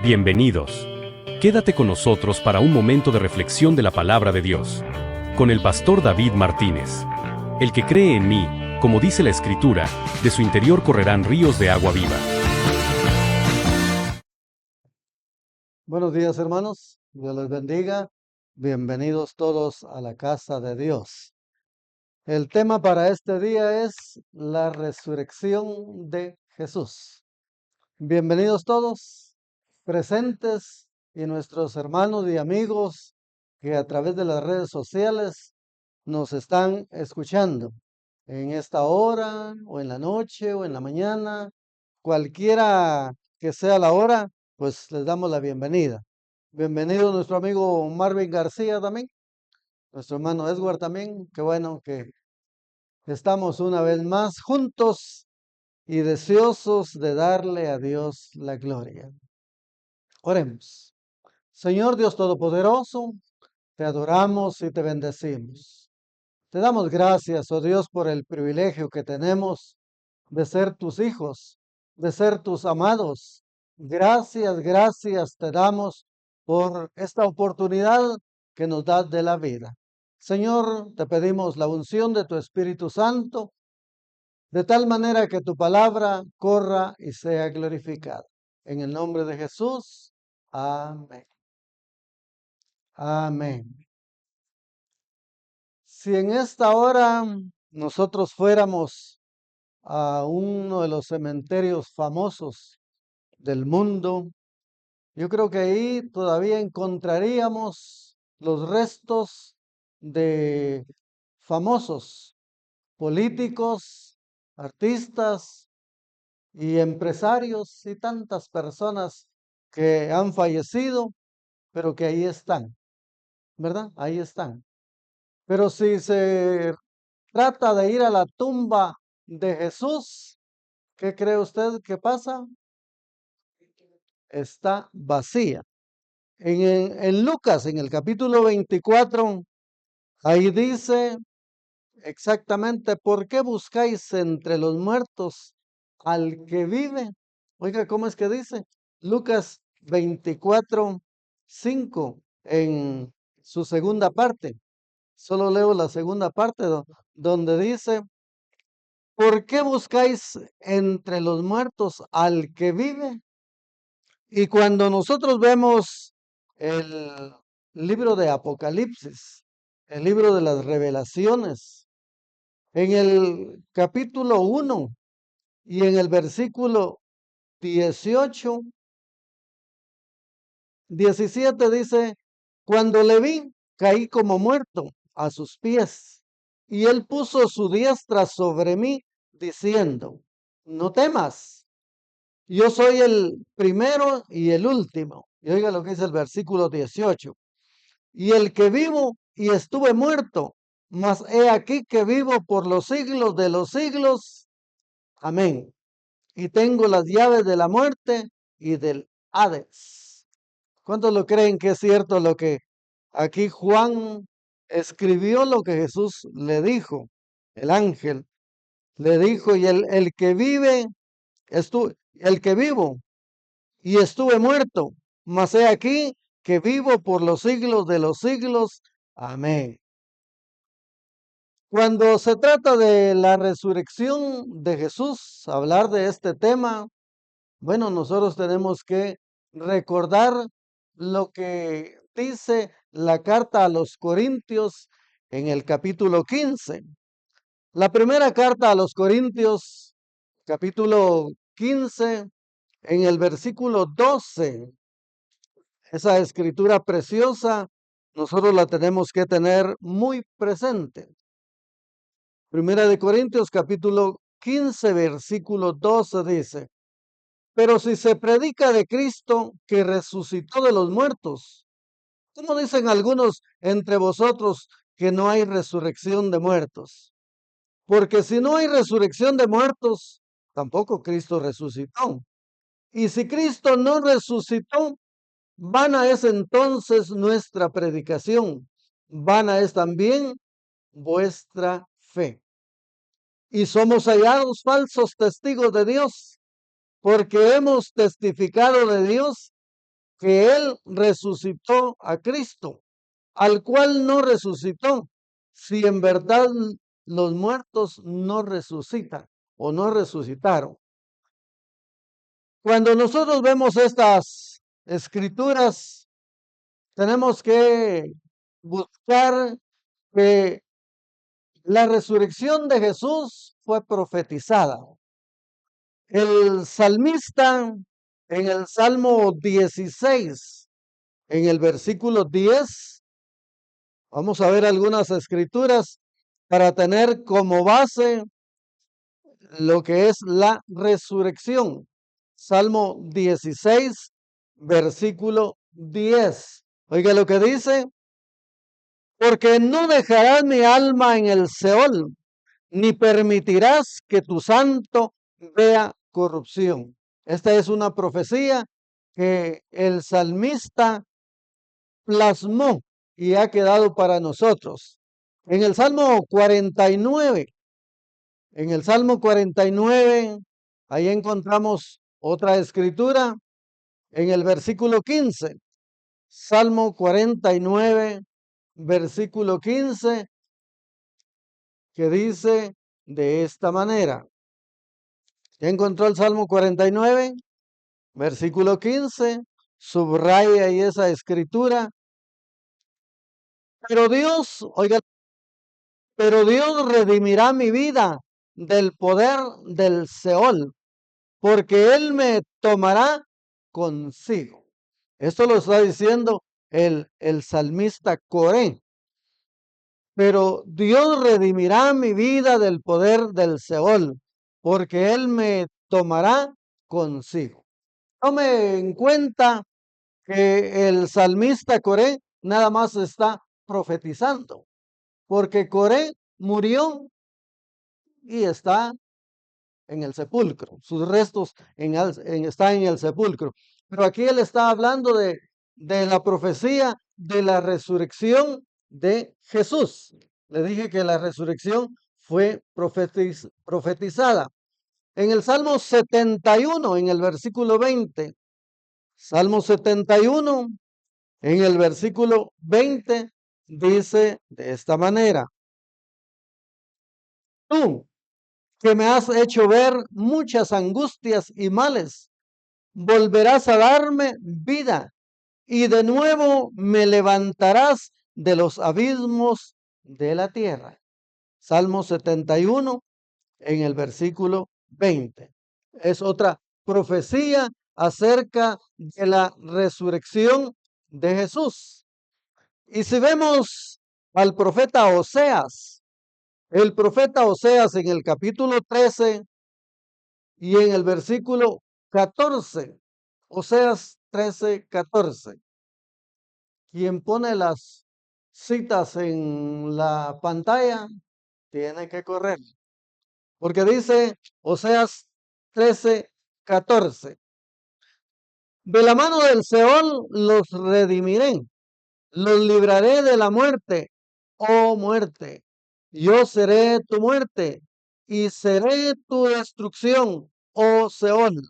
Bienvenidos. Quédate con nosotros para un momento de reflexión de la palabra de Dios. Con el pastor David Martínez. El que cree en mí, como dice la Escritura, de su interior correrán ríos de agua viva. Buenos días, hermanos. Dios les bendiga. Bienvenidos todos a la casa de Dios. El tema para este día es la resurrección de Jesús. Bienvenidos todos presentes y nuestros hermanos y amigos que a través de las redes sociales nos están escuchando en esta hora o en la noche o en la mañana, cualquiera que sea la hora, pues les damos la bienvenida. Bienvenido nuestro amigo Marvin García también, nuestro hermano Edward también. Qué bueno que estamos una vez más juntos y deseosos de darle a Dios la gloria. Oremos. Señor Dios Todopoderoso, te adoramos y te bendecimos. Te damos gracias, oh Dios, por el privilegio que tenemos de ser tus hijos, de ser tus amados. Gracias, gracias te damos por esta oportunidad que nos das de la vida. Señor, te pedimos la unción de tu Espíritu Santo, de tal manera que tu palabra corra y sea glorificada. En el nombre de Jesús, amén. Amén. Si en esta hora nosotros fuéramos a uno de los cementerios famosos del mundo, yo creo que ahí todavía encontraríamos los restos de famosos políticos, artistas y empresarios y tantas personas que han fallecido, pero que ahí están, ¿verdad? Ahí están. Pero si se trata de ir a la tumba de Jesús, ¿qué cree usted que pasa? Está vacía. En Lucas, en el capítulo 24, ahí dice exactamente: ¿por qué buscáis entre los muertos al que vive? Oiga, ¿cómo es que dice? Lucas 24, 5, en su segunda parte. Solo leo la segunda parte donde dice: ¿por qué buscáis entre los muertos al que vive? Y cuando nosotros vemos el libro de Apocalipsis, el libro de las revelaciones, en el capítulo 1 y en el versículo 18, 17 dice: cuando le vi, caí como muerto a sus pies, y él puso su diestra sobre mí, diciendo: no temas. Yo soy el primero y el último. Y oiga lo que dice el versículo 18. Y el que vivo y estuve muerto, mas he aquí que vivo por los siglos de los siglos. Amén. Y tengo las llaves de la muerte y del Hades. ¿Cuántos lo creen que es cierto lo que aquí Juan escribió, lo que Jesús le dijo? El ángel le dijo: y el que vive, el que vivo y estuve muerto, mas he aquí que vivo por los siglos de los siglos. Amén. Cuando se trata de la resurrección de Jesús, hablar de este tema, bueno, nosotros tenemos que recordar lo que dice la carta a los Corintios en el capítulo 15. La primera carta a los Corintios, capítulo 15, en el versículo 12. Esa escritura preciosa, nosotros la tenemos que tener muy presente. Primera de Corintios capítulo 15, versículo 12 dice: pero si se predica de Cristo que resucitó de los muertos, ¿cómo dicen algunos entre vosotros que no hay resurrección de muertos? Porque si no hay resurrección de muertos, tampoco Cristo resucitó. Y si Cristo no resucitó, vana es entonces nuestra predicación, vana es también vuestra fe. Y somos hallados falsos testigos de Dios, porque hemos testificado de Dios que Él resucitó a Cristo, al cual no resucitó, si en verdad los muertos no resucitan o no resucitaron. Cuando nosotros vemos estas escrituras, tenemos que buscar que la resurrección de Jesús fue profetizada. El salmista en el Salmo 16, en el versículo 10, vamos a ver algunas escrituras para tener como base lo que es la resurrección. Salmo 16, versículo 10. Oiga lo que dice, porque no dejarás mi alma en el Seol, ni permitirás que tu santo vea corrupción. Esta es una profecía que el salmista plasmó y ha quedado para nosotros. En el Salmo 49, en el Salmo 49, ahí encontramos otra escritura en el versículo 15. Salmo 49, versículo 15, que dice de esta manera. ¿Ya encontró el Salmo 49? Versículo 15, subraya ahí esa escritura. Pero Dios, oiga, pero Dios redimirá mi vida del poder del Seol, porque Él me tomará consigo. Esto lo está diciendo el salmista Coré. Pero Dios redimirá mi vida del poder del Seol, porque Él me tomará consigo. Tome en cuenta que el salmista Coré nada más está profetizando, porque Coré murió y está en el sepulcro, sus restos están en el sepulcro. Pero aquí él está hablando de la profecía de la resurrección de Jesús. Le dije que la resurrección fue profetizada. En el Salmo 71, en el versículo 20, Salmo 71, en el versículo 20, dice de esta manera, tú que me has hecho ver muchas angustias y males, volverás a darme vida y de nuevo me levantarás de los abismos de la tierra. Salmo 71 en el versículo 20. Es otra profecía acerca de la resurrección de Jesús. Y si vemos al profeta Oseas, el profeta Oseas en el capítulo 13 y en el versículo 14, Oseas 13, 14. Quien pone las citas en la pantalla tiene que correr, porque dice Oseas 13, 14. De la mano del Seol los redimiré, los libraré de la muerte, oh muerte. Yo seré tu muerte y seré tu destrucción, oh Seol.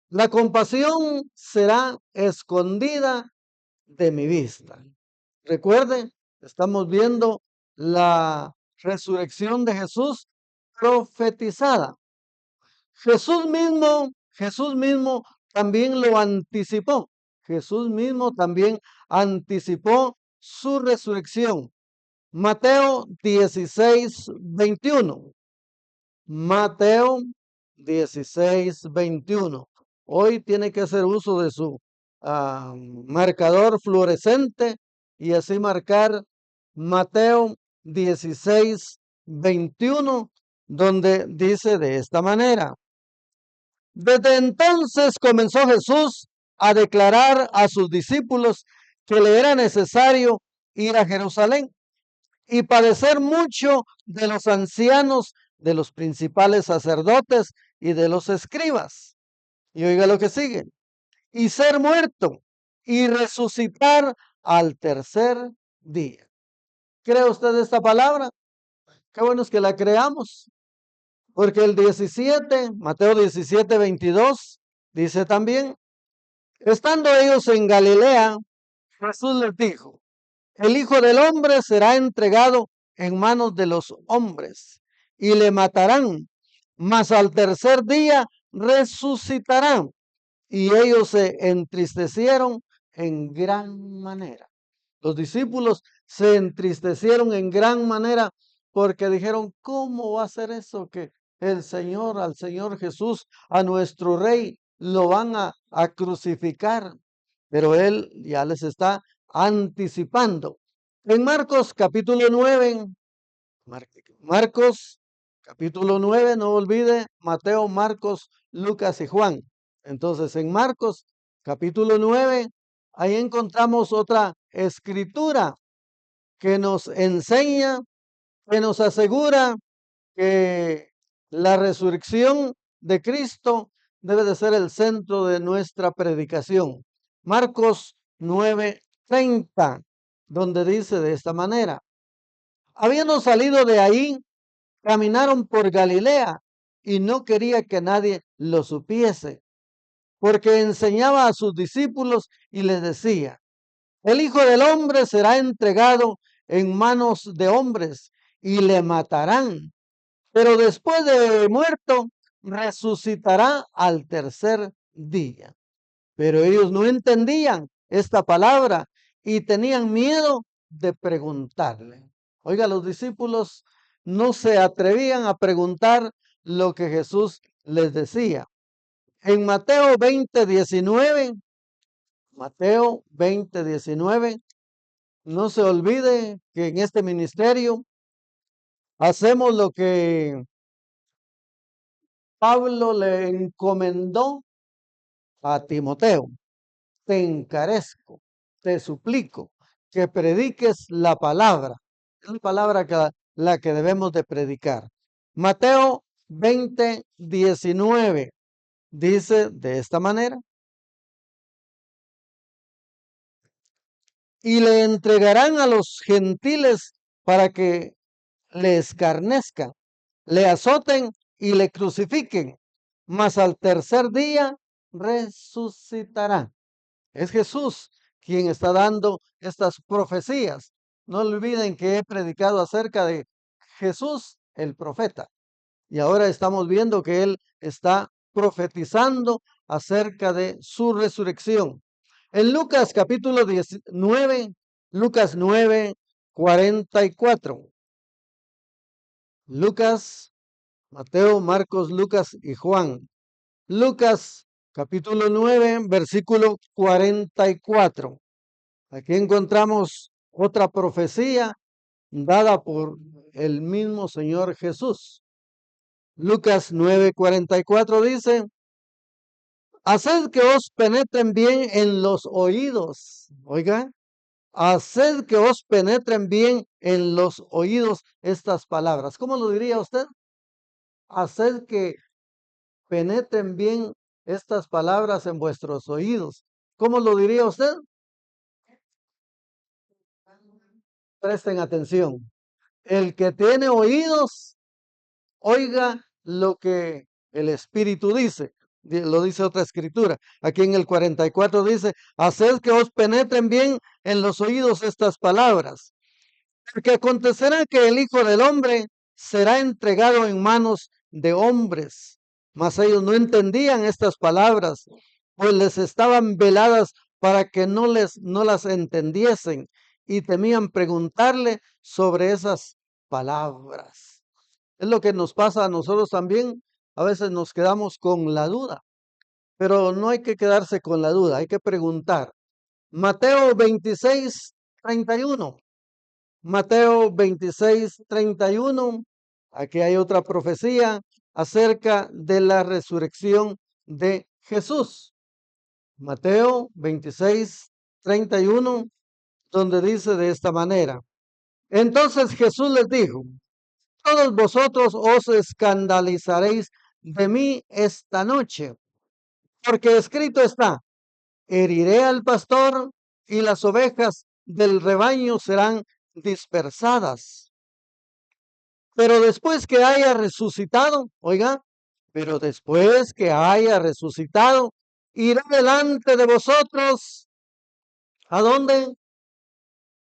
La compasión será escondida de mi vista. Recuerden, estamos viendo la resurrección de Jesús profetizada. Jesús mismo también lo anticipó. Jesús mismo también anticipó su resurrección. Mateo 16, 21. Mateo 16, 21. Hoy tiene que hacer uso de su marcador fluorescente y así marcar Mateo 16, 21, donde dice de esta manera. Desde entonces comenzó Jesús a declarar a sus discípulos que le era necesario ir a Jerusalén y padecer mucho de los ancianos, de los principales sacerdotes y de los escribas. Y oiga lo que sigue. Y ser muerto y resucitar al tercer día. ¿Cree usted esta palabra? Qué bueno es que la creamos. Porque el 17, Mateo 17, 22, dice también, Estando ellos en Galilea, Jesús les dijo: el Hijo del Hombre será entregado en manos de los hombres y le matarán, mas al tercer día resucitarán. Y ellos se entristecieron en gran manera. Los discípulos se entristecieron en gran manera porque dijeron: ¿cómo va a ser eso que al Señor Jesús, a nuestro Rey, lo van a crucificar? Pero Él ya les está anticipando. En Marcos capítulo 9, Marcos capítulo 9, no olvide, Mateo, Marcos, Lucas y Juan. Entonces, en Marcos capítulo 9, ahí encontramos otra escritura que nos enseña, que nos asegura que la resurrección de Cristo debe de ser el centro de nuestra predicación. Marcos 9:30, donde dice de esta manera: habiendo salido de ahí, caminaron por Galilea y no quería que nadie lo supiese, porque enseñaba a sus discípulos y les decía: el Hijo del Hombre será entregado en manos de hombres y le matarán, pero después de muerto resucitará al tercer día. Pero ellos no entendían esta palabra y tenían miedo de preguntarle. Oiga, los discípulos no se atrevían a preguntar lo que Jesús les decía. En Mateo 20:19, Mateo 20:19, no se olvide que en este ministerio hacemos lo que Pablo le encomendó a Timoteo: te encarezco, te suplico que prediques la palabra. Es la palabra la que debemos de predicar. Mateo 20:19 dice de esta manera: y le entregarán a los gentiles para que le escarnezcan, le azoten y le crucifiquen, mas al tercer día resucitará. Es Jesús quien está dando estas profecías. No olviden que he predicado acerca de Jesús el profeta. Y ahora estamos viendo que Él está profetizando acerca de su resurrección. En Lucas capítulo 19, Lucas 9:44. Lucas, Mateo, Marcos, Lucas y Juan. Lucas capítulo 9, versículo 44. Aquí encontramos otra profecía dada por el mismo Señor Jesús. Lucas 9:44 dice: haced que os penetren bien en los oídos. Oiga, haced que os penetren bien en los oídos estas palabras. ¿Cómo lo diría usted? Haced que penetren bien estas palabras en vuestros oídos. ¿Cómo lo diría usted? Presten atención. El que tiene oídos, oiga lo que el Espíritu dice. Lo dice otra escritura. Aquí en el 44 dice: haced que os penetren bien en los oídos estas palabras. Porque acontecerá que el Hijo del Hombre será entregado en manos de hombres. Mas ellos no entendían estas palabras, pues les estaban veladas para que no las entendiesen, y temían preguntarle sobre esas palabras. Es lo que nos pasa a nosotros también. A veces nos quedamos con la duda, pero no hay que quedarse con la duda, hay que preguntar. Mateo 26:31. Mateo 26:31. Aquí hay otra profecía acerca de la resurrección de Jesús. Mateo 26:31, donde dice de esta manera: entonces Jesús les dijo: todos vosotros os escandalizaréis de mí esta noche, porque escrito está: heriré al pastor y las ovejas del rebaño serán dispersadas. Pero después que haya resucitado, oiga, pero después que haya resucitado, irá delante de vosotros. ¿A dónde?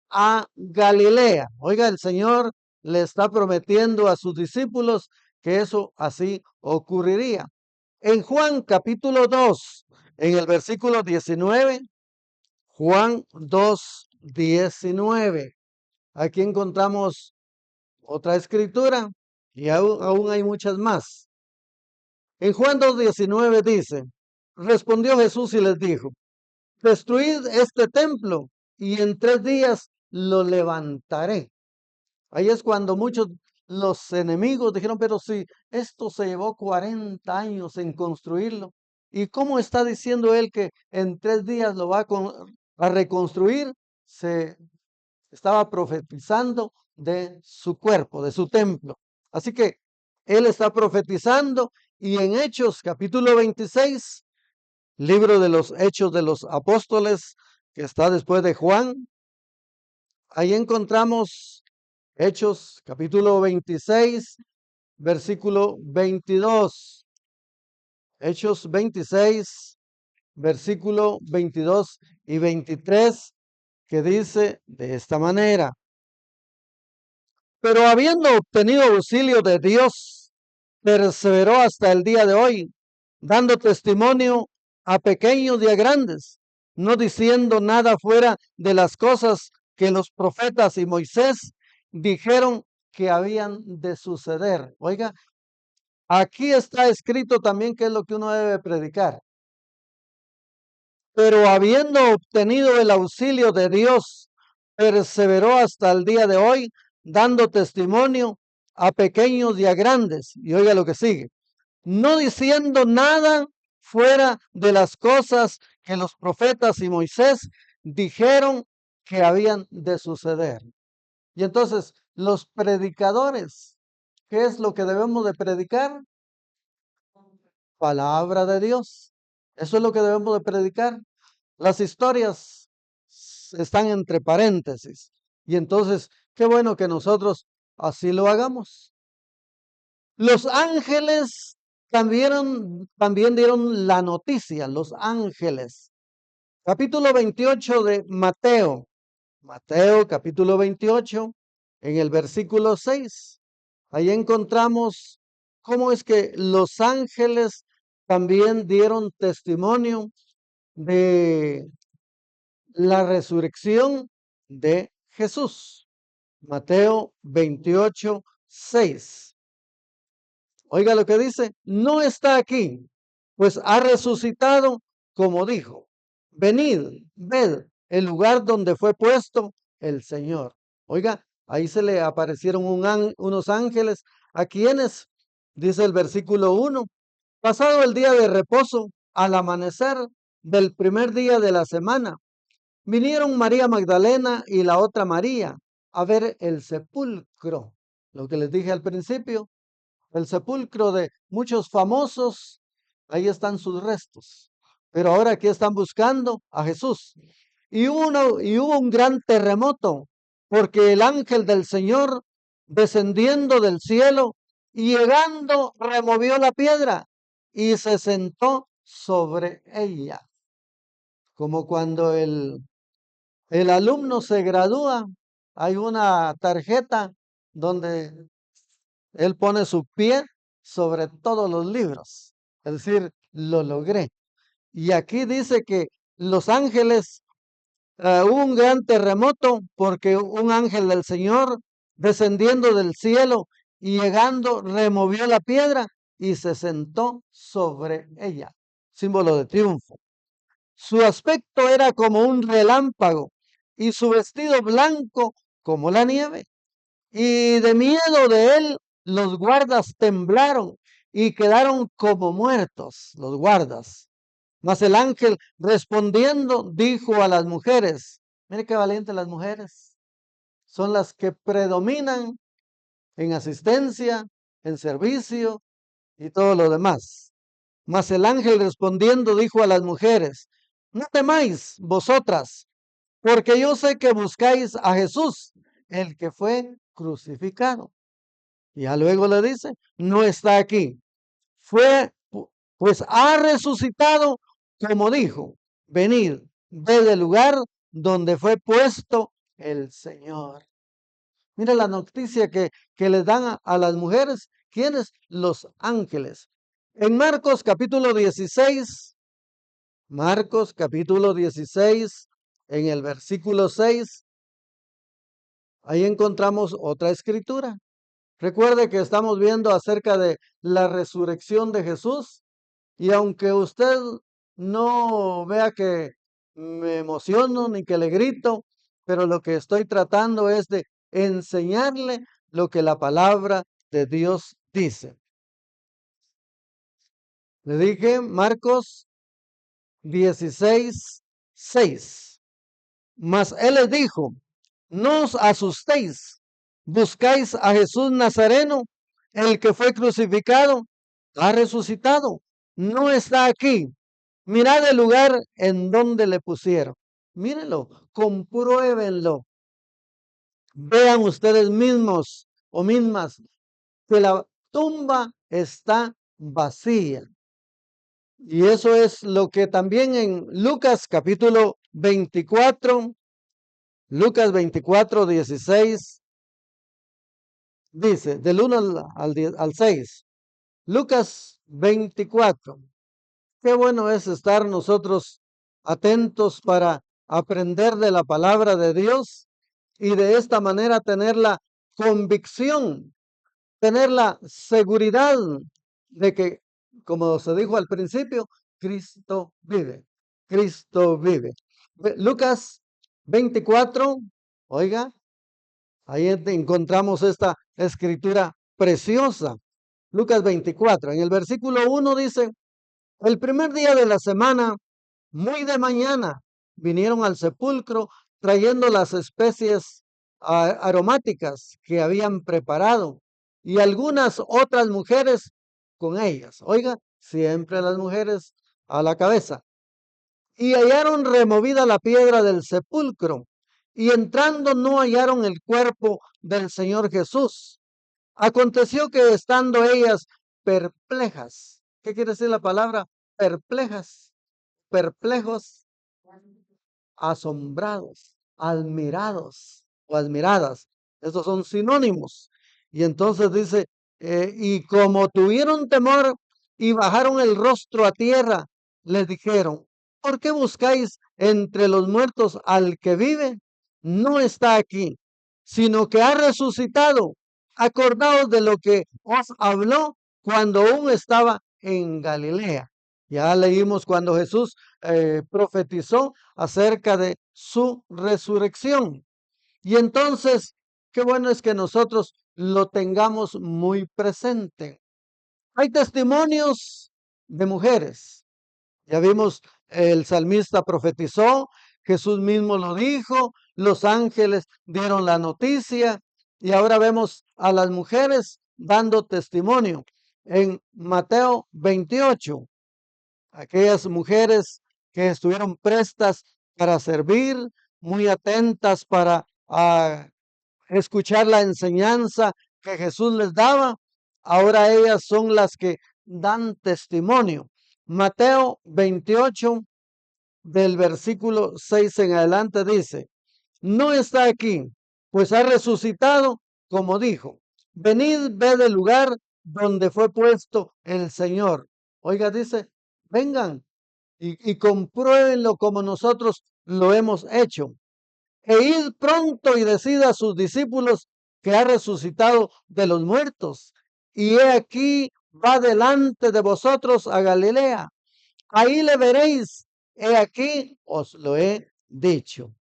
A Galilea. Oiga, el Señor le está prometiendo a sus discípulos que eso así ocurriría. En Juan capítulo 2, en el versículo 19, Juan 2, 19. Aquí encontramos otra escritura y aún hay muchas más. En Juan 2:19 dice, respondió Jesús y les dijo, destruid este templo y en 3 días lo levantaré. Ahí es cuando muchos los enemigos dijeron, pero si esto se llevó 40 años en construirlo, ¿y cómo está diciendo él que en 3 días lo va a reconstruir? Se estaba profetizando de su cuerpo, de su templo. Así que él está profetizando y en Hechos capítulo 26, libro de los Hechos de los Apóstoles, que está después de Juan, ahí encontramos Hechos capítulo 26, versículo 22. Hechos 26, versículo 22 y 23, que dice de esta manera. Pero habiendo obtenido auxilio de Dios, perseveró hasta el día de hoy, dando testimonio a pequeños y a grandes, no diciendo nada fuera de las cosas que los profetas y Moisés dijeron que habían de suceder. Oiga, aquí está escrito también qué es lo que uno debe predicar. Pero habiendo obtenido el auxilio de Dios, perseveró hasta el día de hoy, dando testimonio a pequeños y a grandes. Y oiga lo que sigue, no diciendo nada fuera de las cosas que los profetas y Moisés dijeron que habían de suceder. Y entonces, los predicadores, ¿qué es lo que debemos de predicar? Palabra de Dios. Eso es lo que debemos de predicar. Las historias están entre paréntesis. Y entonces, qué bueno que nosotros así lo hagamos. Los ángeles también dieron la noticia, los ángeles. Capítulo 28 de Mateo. Mateo capítulo 28, en el versículo 6. Ahí encontramos cómo es que los ángeles también dieron testimonio de la resurrección de Jesús. Mateo 28, 6. Oiga lo que dice, no está aquí, pues ha resucitado como dijo. Venid, ved el lugar donde fue puesto el Señor. Oiga, ahí se le aparecieron unos ángeles a quienes, dice el versículo 1, pasado el día de reposo, al amanecer del primer día de la semana, vinieron María Magdalena y la otra María a ver el sepulcro. Lo que les dije al principio, el sepulcro de muchos famosos, ahí están sus restos. Pero ahora aquí están buscando a Jesús. Y hubo un gran terremoto, porque el ángel del Señor, descendiendo del cielo y llegando, removió la piedra y se sentó sobre ella. Como cuando el alumno se gradúa, hay una tarjeta donde él pone su pie sobre todos los libros. Es decir, lo logré. Y aquí dice que los ángeles, hubo un gran terremoto porque un ángel del Señor descendiendo del cielo y llegando removió la piedra y se sentó sobre ella. Símbolo de triunfo. Su aspecto era como un relámpago y su vestido blanco como la nieve. Y de miedo de él, los guardas temblaron y quedaron como muertos los guardas. Mas el ángel respondiendo dijo a las mujeres, mire qué valientes las mujeres, son las que predominan en asistencia, en servicio y todo lo demás. Mas el ángel respondiendo dijo a las mujeres, no temáis vosotras, porque yo sé que buscáis a Jesús, el que fue crucificado. Y ya luego le dice, no está aquí. Pues ha resucitado como dijo, venid, ved el lugar donde fue puesto el Señor. Mira la noticia que les dan a las mujeres. ¿Quiénes? Los ángeles. En Marcos capítulo 16, Marcos capítulo 16, en el versículo 6, ahí encontramos otra escritura. Recuerde que estamos viendo acerca de la resurrección de Jesús, y aunque usted no vea que me emociono ni que le grito, pero lo que estoy tratando es de enseñarle lo que la palabra de Dios dice. Le dije Marcos 16, 6. Mas él les dijo, no os asustéis, buscáis a Jesús Nazareno, el que fue crucificado, ha resucitado, no está aquí. Mirad el lugar en donde le pusieron. Mírenlo, compruébenlo. Vean ustedes mismos o mismas que la tumba está vacía. Y eso es lo que también en Lucas capítulo 24, Lucas 24, 16, dice, del 1 al 6. Lucas 24. Qué bueno es estar nosotros atentos para aprender de la palabra de Dios y de esta manera tener la convicción, tener la seguridad de que, como se dijo al principio, Cristo vive. Cristo vive. Lucas 24, oiga, ahí encontramos esta escritura preciosa. Lucas 24, en el versículo 1 dice, el primer día de la semana, muy de mañana, vinieron al sepulcro trayendo las especies aromáticas que habían preparado y algunas otras mujeres con ellas. Oiga, siempre las mujeres a la cabeza. Y hallaron removida la piedra del sepulcro y entrando no hallaron el cuerpo del Señor Jesús. Aconteció que estando ellas perplejas, ¿qué quiere decir la palabra perplejas? Perplejos, asombrados, admirados o admiradas. Estos son sinónimos. Y entonces dice, y como tuvieron temor y bajaron el rostro a tierra, les dijeron, ¿por qué buscáis entre los muertos al que vive? No está aquí, sino que ha resucitado. Acordaos de lo que os habló cuando aún estaba en Galilea. Ya leímos cuando Jesús profetizó acerca de su resurrección. Y entonces, qué bueno es que nosotros lo tengamos muy presente. Hay testimonios de mujeres. Ya vimos, el salmista profetizó, Jesús mismo lo dijo, los ángeles dieron la noticia y ahora vemos a las mujeres dando testimonio. En Mateo 28, aquellas mujeres que estuvieron prestas para servir, muy atentas para escuchar la enseñanza que Jesús les daba, ahora ellas son las que dan testimonio. Mateo 28, del versículo 6 en adelante dice, no está aquí, pues ha resucitado como dijo. Venid, ved el lugar donde fue puesto el Señor. Oiga, dice, vengan y compruébenlo como nosotros lo hemos hecho. E id pronto y decid a sus discípulos que ha resucitado de los muertos. Y he aquí va delante de vosotros a Galilea. Ahí le veréis. He aquí os lo he dicho.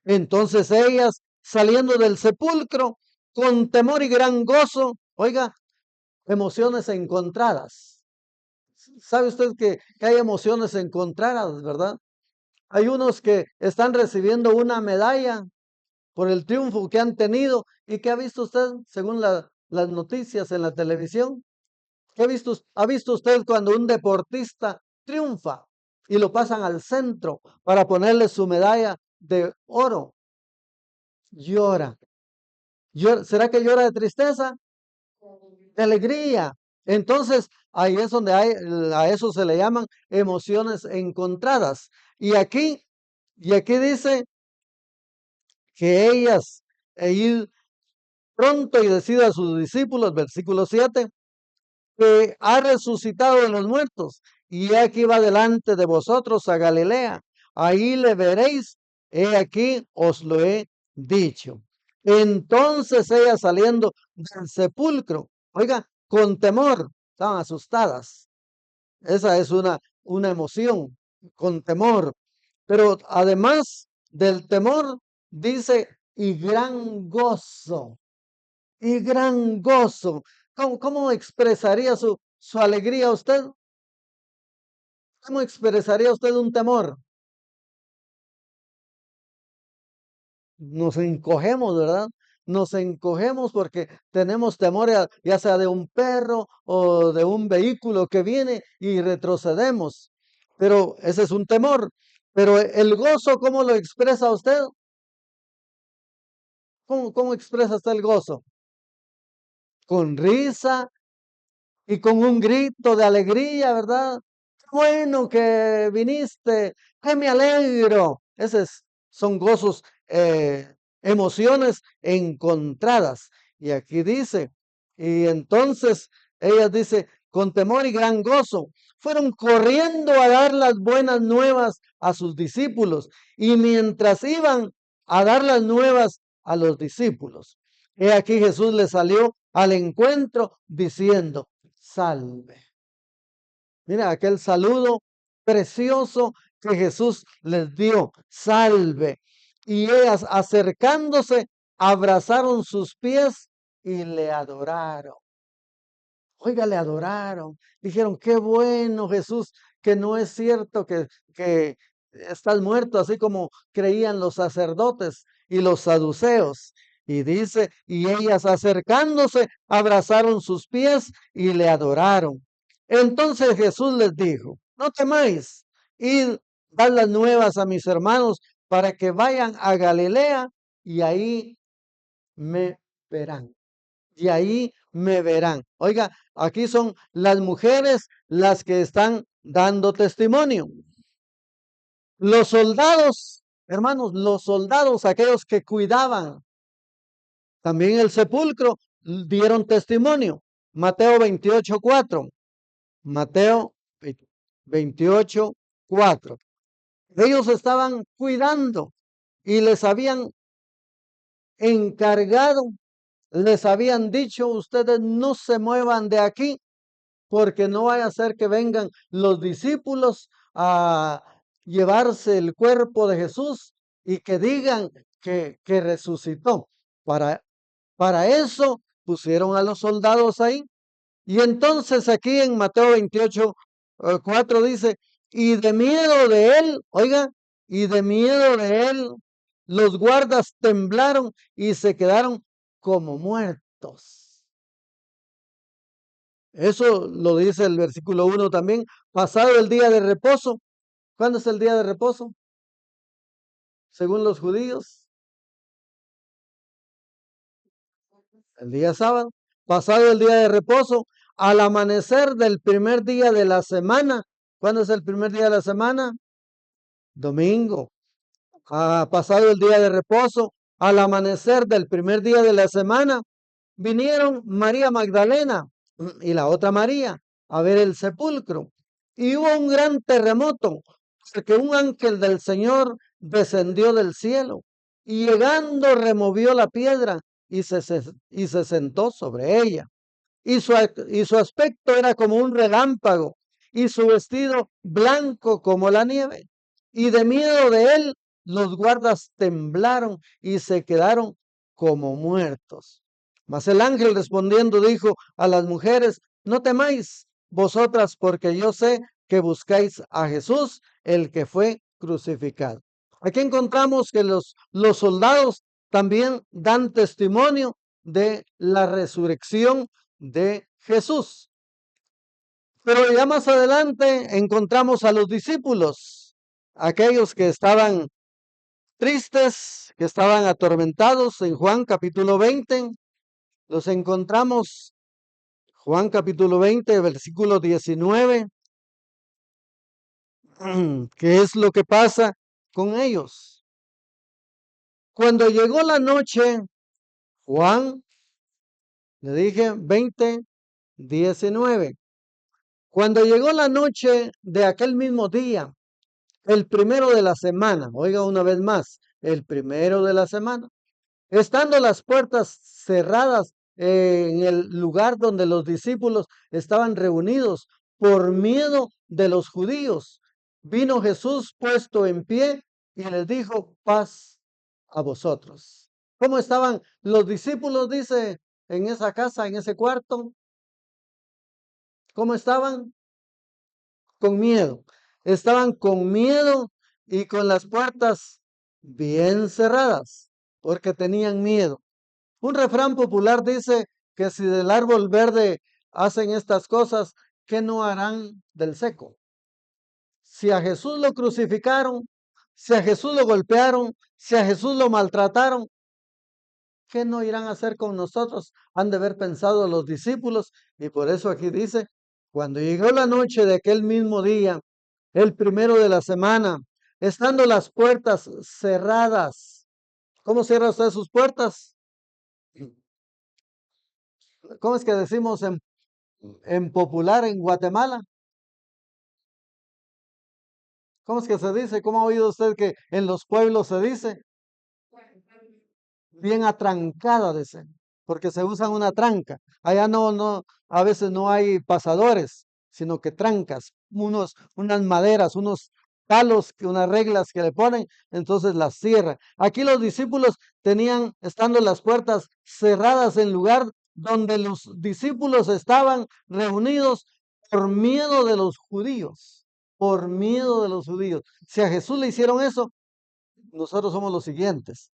Entonces ellas, saliendo del sepulcro, con temor y gran gozo, oiga, emociones encontradas. ¿Sabe usted que hay emociones encontradas, verdad? Hay unos que están recibiendo una medalla por el triunfo que han tenido. ¿Y qué ha visto usted según las noticias en la televisión? ¿Ha visto usted cuando un deportista triunfa y lo pasan al centro para ponerle su medalla de oro? Llora. ¿Será que llora de tristeza? De alegría. Entonces, ahí es donde a eso se le llaman emociones encontradas. Y aquí dice que ellas, ir pronto y decida a sus discípulos, versículo 7, que ha resucitado de los muertos, y aquí va delante de vosotros a Galilea, ahí le veréis, he aquí os lo he dicho. Entonces ellas saliendo del sepulcro, oiga, con temor, estaban asustadas. Esa es una emoción, con temor. Pero además del temor, dice, y gran gozo, y gran gozo. ¿Cómo expresaría su alegría usted? ¿Cómo expresaría usted un temor? Nos encogemos, ¿verdad? Nos encogemos porque tenemos temor ya sea de un perro o de un vehículo que viene y retrocedemos. Pero ese es un temor. Pero el gozo, ¿cómo lo expresa usted? ¿Cómo expresa usted el gozo? Con risa y con un grito de alegría, ¿verdad? Qué bueno que viniste, que me alegro. Esos son gozos, emociones encontradas. Y aquí dice, y entonces ella dice, con temor y gran gozo, fueron corriendo a dar las buenas nuevas a sus discípulos. Y mientras iban a dar las nuevas a los discípulos, he aquí Jesús les salió al encuentro diciendo, salve. Mira aquel saludo precioso que Jesús les dio, salve. Y ellas acercándose, abrazaron sus pies y le adoraron. Oiga, le adoraron. Dijeron, qué bueno, Jesús, que no es cierto que estás muerto, así como creían los sacerdotes y los saduceos. Y dice, y ellas acercándose, abrazaron sus pies y le adoraron. Entonces Jesús les dijo, no temáis, id, dad las nuevas a mis hermanos para que vayan a Galilea y ahí me verán. Y ahí me verán. Oiga, aquí son las mujeres las que están dando testimonio. Los soldados, hermanos, los soldados, aquellos que cuidaban también el sepulcro, dieron testimonio. Mateo 28:4. Mateo 28:4. Ellos estaban cuidando y les habían encargado, les habían dicho, ustedes no se muevan de aquí porque no vaya a ser que vengan los discípulos a llevarse el cuerpo de Jesús y que digan que resucitó. Para eso pusieron a los soldados ahí. Y entonces aquí en Mateo 28:4 dice, y de miedo de él, oiga, y de miedo de él, los guardas temblaron y se quedaron como muertos. Eso lo dice el versículo 1 también. Pasado el día de reposo. ¿Cuándo es el día de reposo? Según los judíos, el día sábado. Pasado el día de reposo, al amanecer del primer día de la semana. ¿Cuándo es el primer día de la semana? Domingo. Pasado el día de reposo, al amanecer del primer día de la semana, vinieron María Magdalena y la otra María a ver el sepulcro. Y hubo un gran terremoto, porque un ángel del Señor descendió del cielo y llegando removió la piedra y se sentó sobre ella. Y su aspecto era como un relámpago y su vestido blanco como la nieve. Y de miedo de él, los guardas temblaron y se quedaron como muertos. Mas el ángel respondiendo dijo a las mujeres, no temáis vosotras, porque yo sé que buscáis a Jesús, el que fue crucificado. Aquí encontramos que los soldados también dan testimonio de la resurrección de Jesús. Pero ya más adelante encontramos a los discípulos, aquellos que estaban tristes, que estaban atormentados en Juan capítulo 20. Los encontramos Juan capítulo 20, versículo 19. ¿Qué es lo que pasa con ellos? Cuando llegó la noche, Juan, le dije 20, 19. Cuando llegó la noche de aquel mismo día, el primero de la semana, oiga una vez más, el primero de la semana, estando las puertas cerradas en el lugar donde los discípulos estaban reunidos por miedo de los judíos, vino Jesús puesto en pie y les dijo, paz a vosotros. ¿Cómo estaban los discípulos, dice, en esa casa, en ese cuarto? ¿Cómo estaban? Con miedo. Estaban con miedo y con las puertas bien cerradas, porque tenían miedo. Un refrán popular dice que si del árbol verde hacen estas cosas, ¿qué no harán del seco? Si a Jesús lo crucificaron, si a Jesús lo golpearon, si a Jesús lo maltrataron, ¿qué no irán a hacer con nosotros? Han de haber pensado los discípulos, y por eso aquí dice, cuando llegó la noche de aquel mismo día, el primero de la semana, estando las puertas cerradas. ¿Cómo cierra usted sus puertas? ¿Cómo es que decimos en popular en Guatemala? ¿Cómo es que se dice? ¿Cómo ha oído usted que en los pueblos se dice? Bien atrancada, dice, porque se usa una tranca. Allá no, a veces no hay pasadores, sino que trancas, unas maderas, unos palos, unas reglas que le ponen, entonces las cierran. Aquí los discípulos tenían, estando las puertas cerradas en lugar donde los discípulos estaban reunidos por miedo de los judíos, por miedo de los judíos. Si a Jesús le hicieron eso, nosotros somos los siguientes.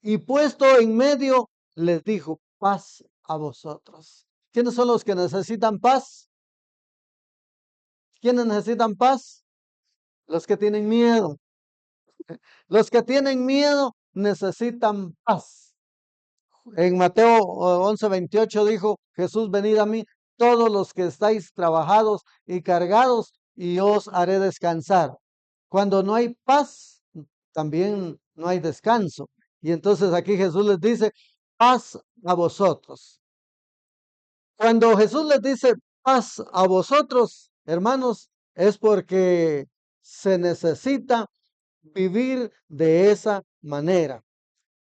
Y puesto en medio, les dijo, paz a vosotros. ¿Quiénes son los que necesitan paz? ¿Quiénes necesitan paz? Los que tienen miedo. Los que tienen miedo necesitan paz. En Mateo 11:28 dijo Jesús, venid a mí todos los que estáis trabajados y cargados, y os haré descansar. Cuando no hay paz, también no hay descanso. Y entonces aquí Jesús les dice, paz a vosotros. Cuando Jesús les dice paz a vosotros, hermanos, es porque se necesita vivir de esa manera.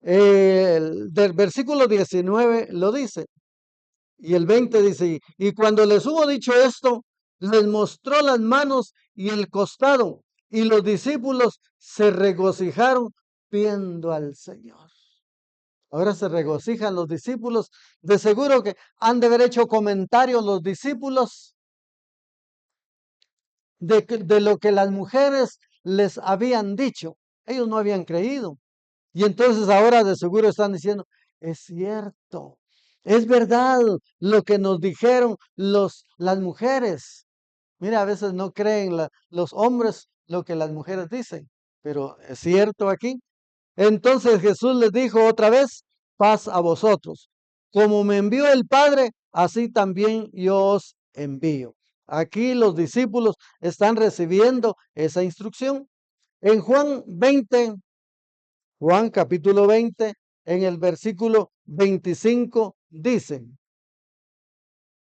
Del versículo 19 lo dice, y el 20 dice, y cuando les hubo dicho esto, les mostró las manos y el costado, y los discípulos se regocijaron viendo al Señor. Ahora se regocijan los discípulos. De seguro que han de haber hecho comentarios los discípulos de lo que las mujeres les habían dicho. Ellos no habían creído. Y entonces ahora de seguro están diciendo, es cierto, es verdad lo que nos dijeron las mujeres. Mira, a veces no creen los hombres lo que las mujeres dicen, pero es cierto aquí. Entonces Jesús les dijo otra vez, paz a vosotros. Como me envió el Padre, así también yo os envío. Aquí los discípulos están recibiendo esa instrucción. En Juan capítulo 20, en el versículo 25, dice,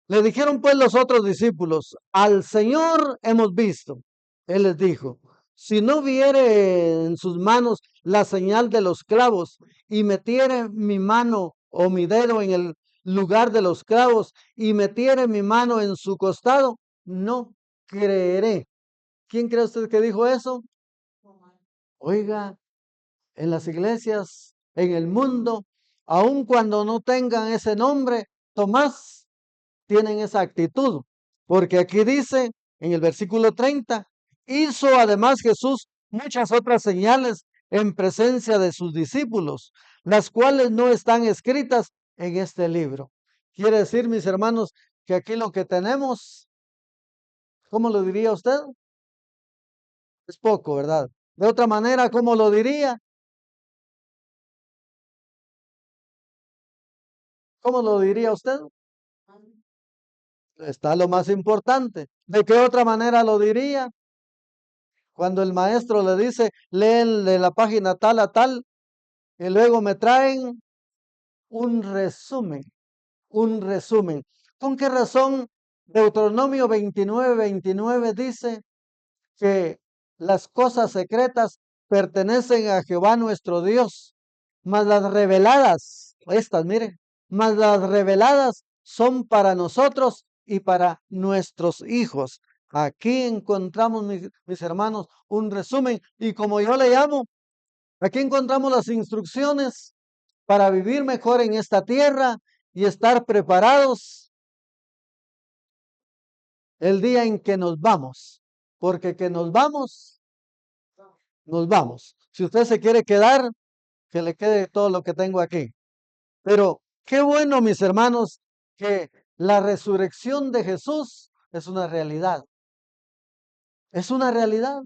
le dijeron pues los otros discípulos, al Señor hemos visto. Él les dijo, si no viere en sus manos la señal de los clavos y metiere mi mano o mi dedo en el lugar de los clavos y metiere mi mano en su costado, no creeré. ¿Quién cree usted que dijo eso? Oiga, en las iglesias, en el mundo, aun cuando no tengan ese nombre, Tomás, tienen esa actitud, porque aquí dice en el versículo 30, hizo además Jesús muchas otras señales en presencia de sus discípulos, las cuales no están escritas en este libro. Quiere decir, mis hermanos, que aquí lo que tenemos, ¿cómo lo diría usted? Es poco, ¿verdad? De otra manera, ¿cómo lo diría? ¿Cómo lo diría usted? está lo más importante. ¿De qué otra manera lo diría? Cuando el maestro le dice, leen de la página tal a tal, y luego me traen un resumen, un resumen. ¿Con qué razón Deuteronomio 29:29 dice que las cosas secretas pertenecen a Jehová nuestro Dios, mas las reveladas, estas, miren, mas las reveladas son para nosotros y para nuestros hijos? Aquí encontramos, mis hermanos, un resumen y como yo le llamo, aquí encontramos las instrucciones para vivir mejor en esta tierra y estar preparados el día en que nos vamos, porque que nos vamos, nos vamos. Si usted se quiere quedar, que le quede todo lo que tengo aquí. Pero qué bueno, mis hermanos, que la resurrección de Jesús es una realidad. Es una realidad.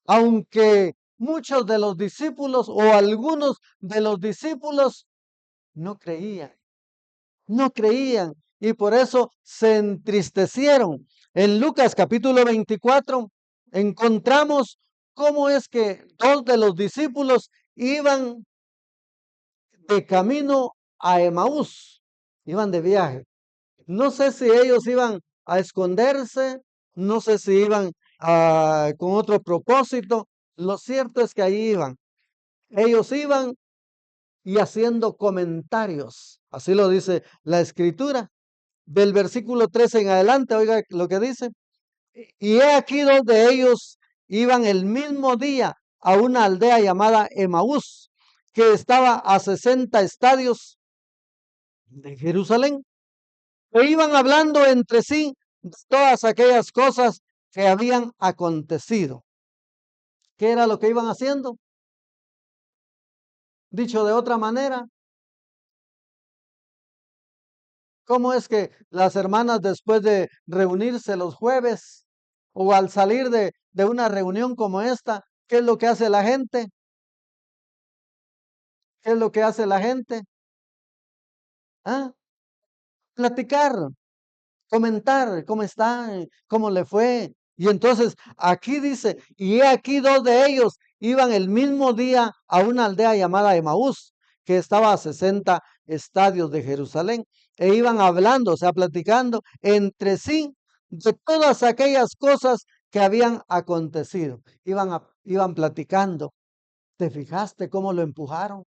Aunque muchos de los discípulos o algunos de los discípulos no creían, no creían y por eso se entristecieron. En Lucas capítulo 24 encontramos cómo es que dos de los discípulos iban de camino a Emaús, iban de viaje. No sé si ellos iban a esconderse, no sé si iban con otro propósito. Lo cierto es que ahí iban. Ellos iban y haciendo comentarios. Así lo dice la escritura. Del versículo 13 en adelante, oiga lo que dice. Y he aquí dos de ellos iban el mismo día a una aldea llamada Emaús, que estaba a 60 estadios de Jerusalén. E iban hablando entre sí de todas aquellas cosas que habían acontecido. ¿Qué era lo que iban haciendo? Dicho de otra manera, ¿cómo es que las hermanas después de reunirse los jueves o al salir de una reunión como esta, qué es lo que hace la gente? ¿Qué es lo que hace la gente? ¿Ah? Platicar, comentar cómo está, cómo le fue. Y entonces aquí dice, y he aquí dos de ellos iban el mismo día a una aldea llamada Emaús, que estaba a 60 estadios de Jerusalén, e iban hablando, o sea, platicando entre sí de todas aquellas cosas que habían acontecido. Iban platicando. ¿Te fijaste cómo lo empujaron?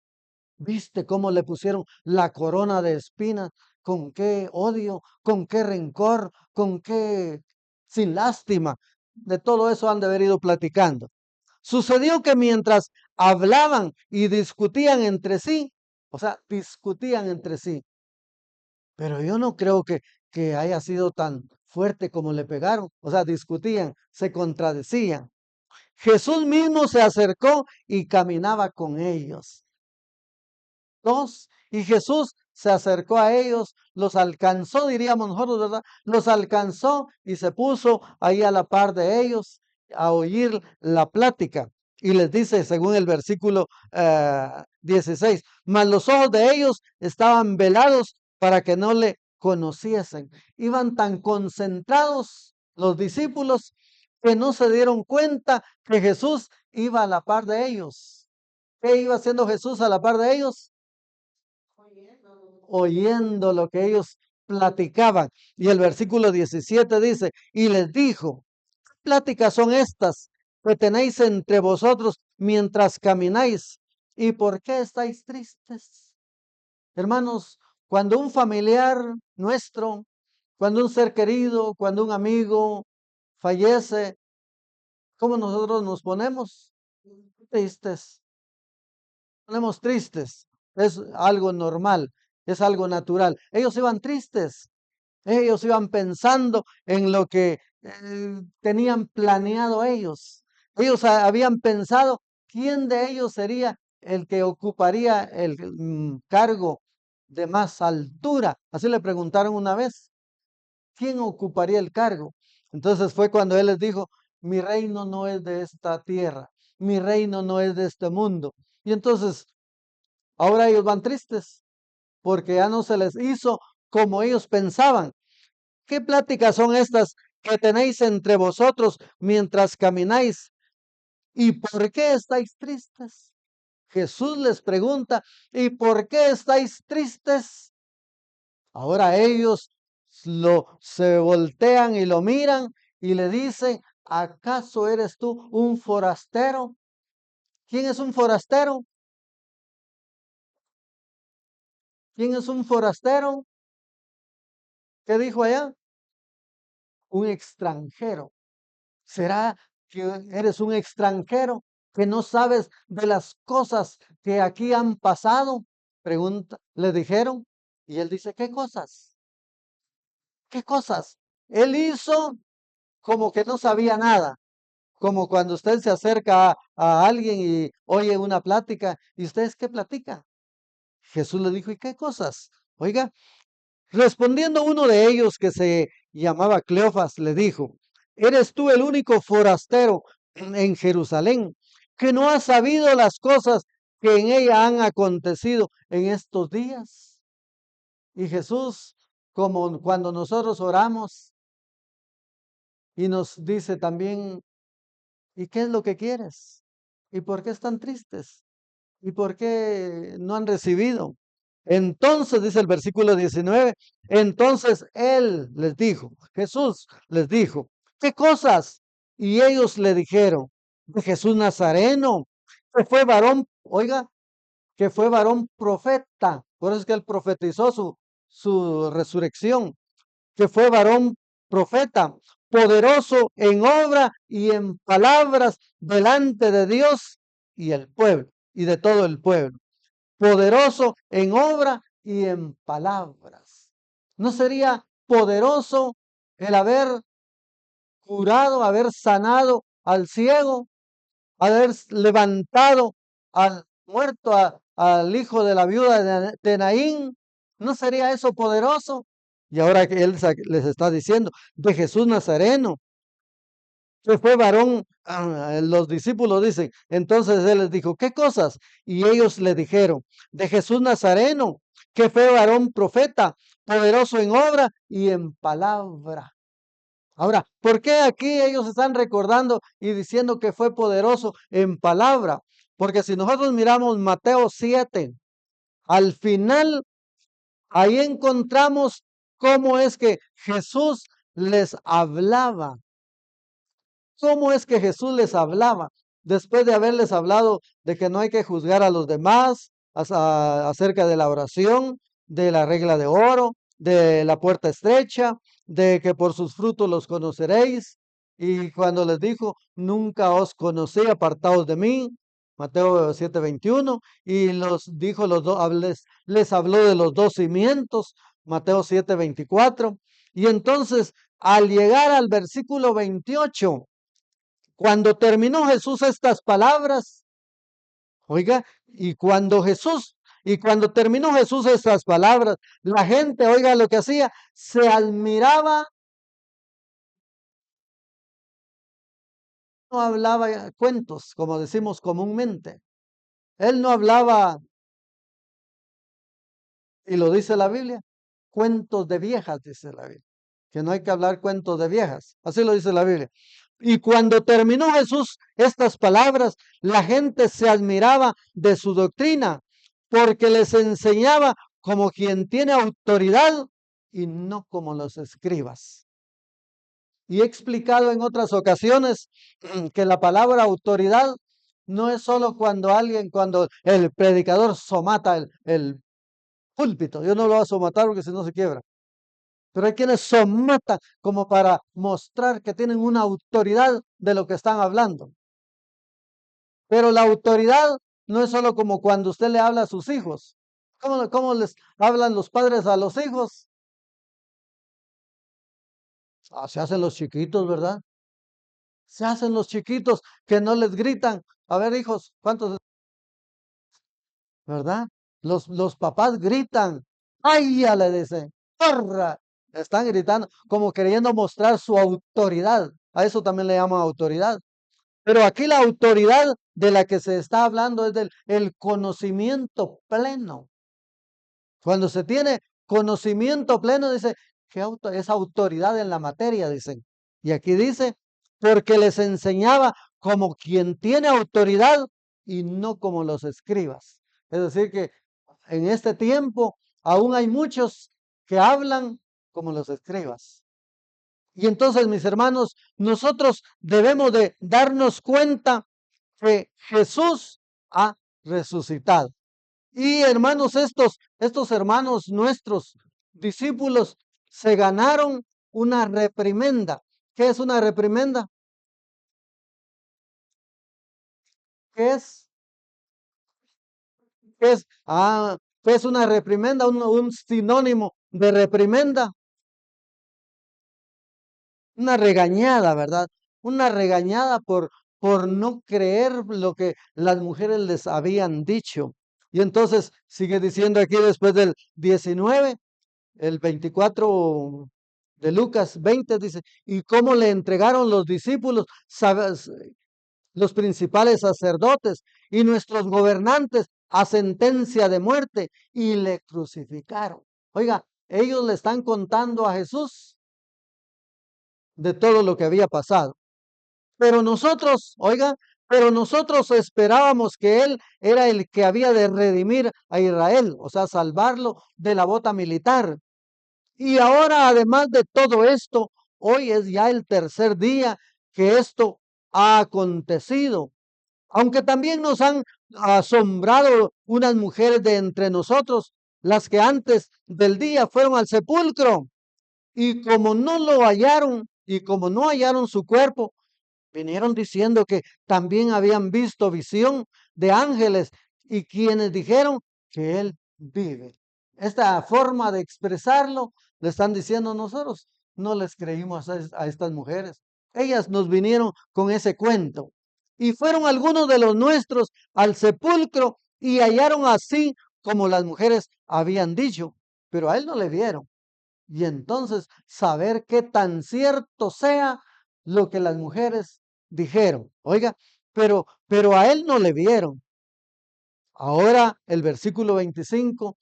¿Viste cómo le pusieron la corona de espinas? ¿Con qué odio? ¿Con qué rencor? ¿Con qué sin lástima? De todo eso han de haber ido platicando. Sucedió que mientras hablaban y discutían entre sí, o sea, discutían entre sí, pero yo no creo que haya sido tan fuerte como le pegaron, o sea, discutían, se contradecían. Jesús mismo se acercó y caminaba con ellos. Dos, y Jesús se acercó a ellos, los alcanzó, diríamos nosotros, ¿verdad? Los alcanzó y se puso ahí a la par de ellos a oír la plática. Y les dice, según el versículo 16, mas los ojos de ellos estaban velados para que no le conociesen. Iban tan concentrados los discípulos que no se dieron cuenta que Jesús iba a la par de ellos. ¿Qué iba haciendo Jesús a la par de ellos? Oyendo lo que ellos platicaban. Y el versículo 17 dice, y les dijo, ¿qué pláticas son estas que tenéis entre vosotros mientras camináis? ¿Y por qué estáis tristes? Hermanos, cuando un familiar nuestro, cuando un ser querido, cuando un amigo fallece, ¿cómo nosotros nos ponemos? Tristes. Ponemos tristes. Es algo normal, es algo natural. Ellos iban tristes. Ellos iban pensando en lo que tenían planeado ellos. Ellos habían pensado quién de ellos sería el que ocuparía el cargo de más altura. Así le preguntaron una vez, ¿quién ocuparía el cargo? Entonces fue cuando él les dijo, mi reino no es de esta tierra, mi reino no es de este mundo. Y entonces ahora ellos van tristes porque ya no se les hizo como ellos pensaban. ¿qué pláticas son estas que tenéis entre vosotros mientras camináis? ¿Y por qué estáis tristes? Jesús les pregunta, ¿y por qué estáis tristes? Ahora ellos se voltean y lo miran y le dicen, ¿acaso eres tú un forastero? ¿Quién es un forastero? ¿Quién es un forastero? ¿Qué dijo allá? Un extranjero. ¿Será que eres un extranjero que no sabes de las cosas que aquí han pasado? Pregunta, le dijeron. Y él dice, ¿qué cosas? ¿Qué cosas? Él hizo como que no sabía nada. Como cuando usted se acerca a alguien y oye una plática, ¿y ustedes qué platican? Jesús le dijo, ¿y qué cosas? Oiga, respondiendo uno de ellos que se llamaba Cleofas, le dijo, ¿eres tú el único forastero en Jerusalén que no has sabido las cosas que en ella han acontecido en estos días? Y Jesús, como cuando nosotros oramos y nos dice también, ¿y qué es lo que quieres? ¿Y por qué están tristes? ¿Y por qué no han recibido? Entonces, dice el versículo 19, entonces él les dijo, Jesús les dijo, ¿qué cosas? Y ellos le dijeron, de Jesús Nazareno, que fue varón, oiga, que fue varón profeta, por eso es que él profetizó su resurrección, que fue varón profeta, poderoso en obra y en palabras delante de Dios y el pueblo, y de todo el pueblo. Poderoso en obra y en palabras. ¿No sería poderoso el haber curado, haber sanado al ciego, haber levantado al muerto, al hijo de la viuda de Naín? ¿No sería eso poderoso? Y ahora que él les está diciendo de Jesús Nazareno, que fue varón, los discípulos dicen, entonces él les dijo, ¿qué cosas? Y ellos le dijeron, de Jesús Nazareno, que fue varón profeta, poderoso en obra y en palabra. Ahora, ¿por qué aquí ellos están recordando y diciendo que fue poderoso en palabra? Porque si nosotros miramos Mateo 7, al final, ahí encontramos cómo es que Jesús les hablaba. ¿Cómo es que Jesús les hablaba? Después de haberles hablado de que no hay que juzgar a los demás, acerca de la oración, de la regla de oro, de la puerta estrecha, de que por sus frutos los conoceréis. Y cuando les dijo, nunca os conocí, apartados de mí, Mateo 7:21, y los dijo les habló de los dos cimientos, Mateo 7:24. Y entonces, al llegar al versículo 28, cuando terminó Jesús estas palabras, oiga, y cuando terminó Jesús estas palabras, la gente, oiga lo que hacía, se admiraba, no hablaba cuentos, como decimos comúnmente. Él no hablaba, y lo dice la Biblia, cuentos de viejas, dice la Biblia, que no hay que hablar cuentos de viejas, así lo dice la Biblia. Y cuando terminó Jesús estas palabras, la gente se admiraba de su doctrina, porque les enseñaba como quien tiene autoridad y no como los escribas. Y he explicado en otras ocasiones que la palabra autoridad no es solo cuando el predicador somata el púlpito. Yo no lo voy a somatar porque si no se quiebra. Pero hay quienes somatan como para mostrar que tienen una autoridad de lo que están hablando. Pero la autoridad no es solo como cuando usted le habla a sus hijos. ¿Cómo les hablan los padres a los hijos? Se hacen los chiquitos, ¿verdad? Se hacen los chiquitos que no les gritan. A ver, hijos, ¿cuántos? ¿Verdad? Los papás gritan. ¡Ay! Ya le dicen. ¡Corra! Están gritando como queriendo mostrar su autoridad. A eso también le llaman autoridad. Pero aquí la autoridad de la que se está hablando es del el conocimiento pleno. Cuando se tiene conocimiento pleno, dice es autoridad en la materia, dicen. Y aquí dice, porque les enseñaba como quien tiene autoridad y no como los escribas. Es decir, que en este tiempo aún hay muchos que hablan como los escribas. Y entonces, mis hermanos, nosotros debemos de darnos cuenta que Jesús ha resucitado. Y hermanos, estos hermanos nuestros discípulos se ganaron una reprimenda. ¿Qué es una reprimenda? ¿Qué es? ¿Qué es? ¿Qué es una reprimenda? Un sinónimo de reprimenda. Una regañada, ¿verdad? Una regañada por no creer lo que las mujeres les habían dicho. Y entonces sigue diciendo aquí después del 19, el 24 de Lucas 20 dice, y cómo le entregaron los discípulos, ¿sabes? Los principales sacerdotes y nuestros gobernantes a sentencia de muerte y le crucificaron. Oiga, ellos le están contando a Jesús de todo lo que había pasado. Pero nosotros, oiga, pero nosotros esperábamos que Él era el que había de redimir a Israel, o sea, salvarlo de la bota militar. Y ahora, además de todo esto, hoy es ya el tercer día que esto ha acontecido. Aunque también nos han asombrado unas mujeres de entre nosotros, las que antes del día fueron al sepulcro y como no lo hallaron y como no hallaron su cuerpo, vinieron diciendo que también habían visto visión de ángeles y quienes dijeron que él vive. Esta forma de expresarlo le están diciendo nosotros. No les creímos a estas mujeres. Ellas nos vinieron con ese cuento. Y fueron algunos de los nuestros al sepulcro y hallaron así como las mujeres habían dicho, pero a él no le vieron. Y entonces saber qué tan cierto sea lo que las mujeres dijeron. Oiga, pero a él no le vieron. Ahora el versículo 25,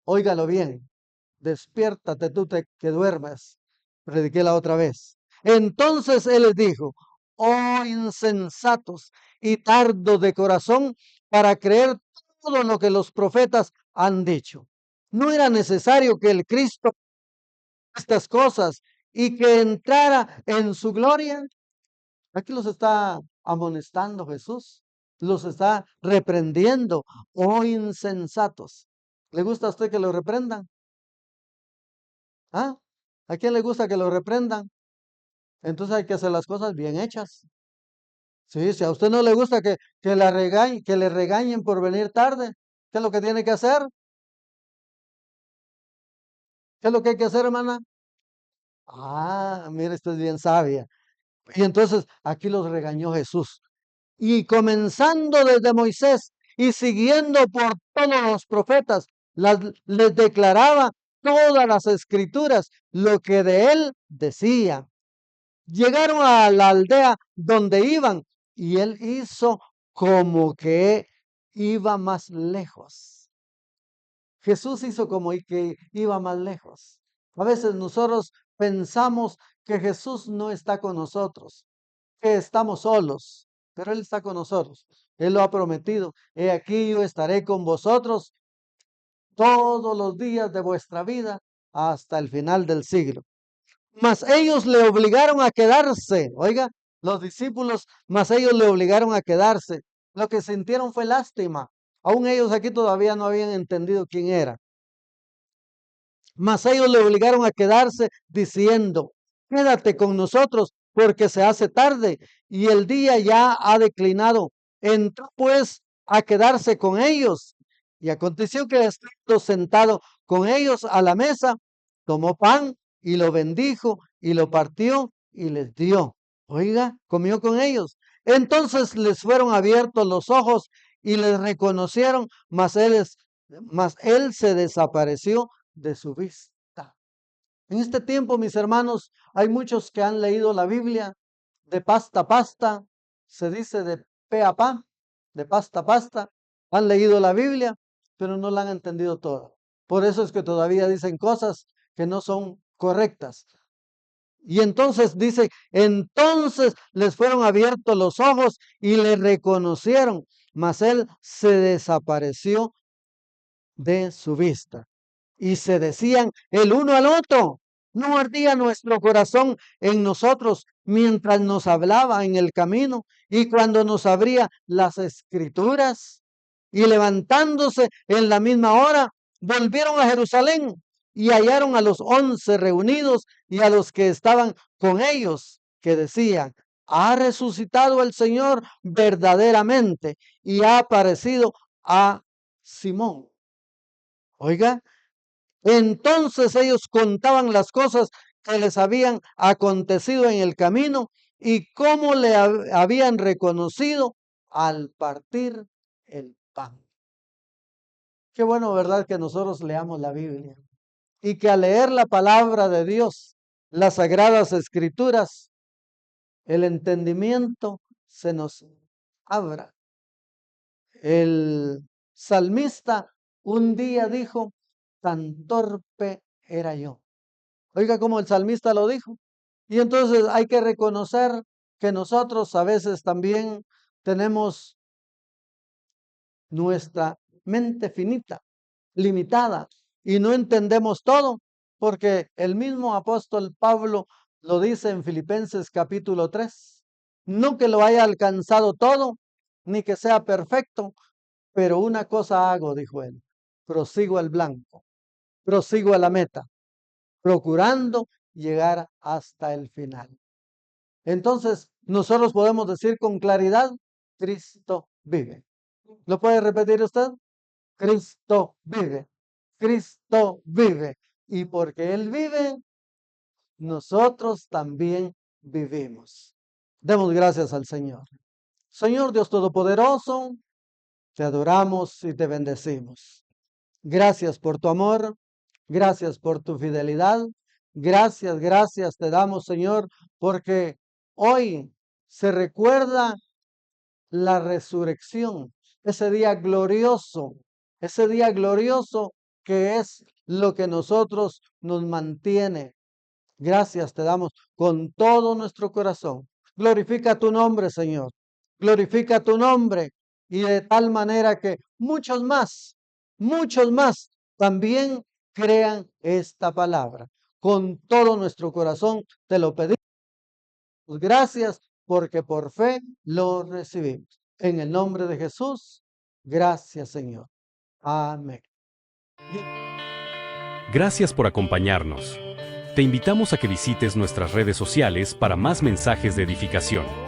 óigalo bien, despiértate tú que duermas. Prediqué la otra vez. Entonces él les dijo, oh insensatos y tardos de corazón para creer todo lo que los profetas han dicho. No era necesario que el Cristo estas cosas y que entrara en su gloria. Aquí los está amonestando Jesús, los está reprendiendo. Oh insensatos. ¿Le gusta a usted que lo reprendan? ¿Ah? ¿A quién le gusta que lo reprendan? Entonces hay que hacer las cosas bien hechas. Sí, si a usted no le gusta que le regañen por venir tarde, ¿qué es lo que tiene que hacer? ¿Qué es lo que hay que hacer, hermana? Mire, usted es bien sabia. Y entonces aquí los regañó Jesús. Y comenzando desde Moisés y siguiendo por todos los profetas, les declaraba todas las escrituras, lo que de él decía. Llegaron a la aldea donde iban y él hizo como que iba más lejos. Jesús hizo como que iba más lejos. A veces nosotros pensamos que Jesús no está con nosotros, que estamos solos, pero Él está con nosotros. Él lo ha prometido. He aquí yo estaré con vosotros todos los días de vuestra vida hasta el final del siglo. Mas ellos le obligaron a quedarse. Oiga, los discípulos, mas ellos le obligaron a quedarse. Lo que sintieron fue lástima. Aún ellos aquí todavía no habían entendido quién era. Mas ellos le obligaron a quedarse diciendo, quédate con nosotros porque se hace tarde y el día ya ha declinado. Entró pues a quedarse con ellos. Y aconteció que estando sentado con ellos a la mesa, tomó pan y lo bendijo y lo partió y les dio. Oiga, comió con ellos. Entonces les fueron abiertos los ojos y les reconocieron, mas él se desapareció de su vista. En este tiempo, mis hermanos, hay muchos que han leído la Biblia de pasta a pasta, se dice de pe a pa, de pasta a pasta, han leído la Biblia, pero no la han entendido toda. Por eso es que todavía dicen cosas que no son correctas. Y entonces dice, entonces les fueron abiertos los ojos y le reconocieron, mas él se desapareció de su vista. Y se decían el uno al otro, ¿no ardía nuestro corazón en nosotros mientras nos hablaba en el camino y cuando nos abría las escrituras? Y levantándose en la misma hora, volvieron a Jerusalén y hallaron a los 11 reunidos y a los que estaban con ellos, que decían, ha resucitado el Señor verdaderamente y ha aparecido a Simón. Oiga, entonces ellos contaban las cosas que les habían acontecido en el camino y cómo le habían reconocido al partir el pan. Qué bueno, ¿verdad? Que nosotros leamos la Biblia y que al leer la palabra de Dios, las sagradas escrituras, el entendimiento se nos abra. El salmista un día dijo, tan torpe era yo. Oiga cómo el salmista lo dijo. Y entonces hay que reconocer que nosotros a veces también tenemos nuestra mente finita, limitada, y no entendemos todo, porque el mismo apóstol Pablo lo dice en Filipenses capítulo 3. No que lo haya alcanzado todo, ni que sea perfecto, pero una cosa hago, dijo él, prosigo al blanco, prosigo a la meta, procurando llegar hasta el final. Entonces, nosotros podemos decir con claridad, Cristo vive. ¿Lo puede repetir usted? Cristo vive. Cristo vive. Y porque Él vive, nosotros también vivimos. Demos gracias al Señor. Señor Dios Todopoderoso, te adoramos y te bendecimos. Gracias por tu amor. Gracias por tu fidelidad. Gracias te damos, Señor, porque hoy se recuerda la resurrección, ese día glorioso que es lo que nosotros nos mantiene. Gracias te damos con todo nuestro corazón. Glorifica tu nombre, Señor. Glorifica tu nombre y de tal manera que muchos más también crean esta palabra. Con todo nuestro corazón te lo pedimos. Gracias porque por fe lo recibimos. En el nombre de Jesús, gracias Señor. Amén. Gracias por acompañarnos. Te invitamos a que visites nuestras redes sociales para más mensajes de edificación.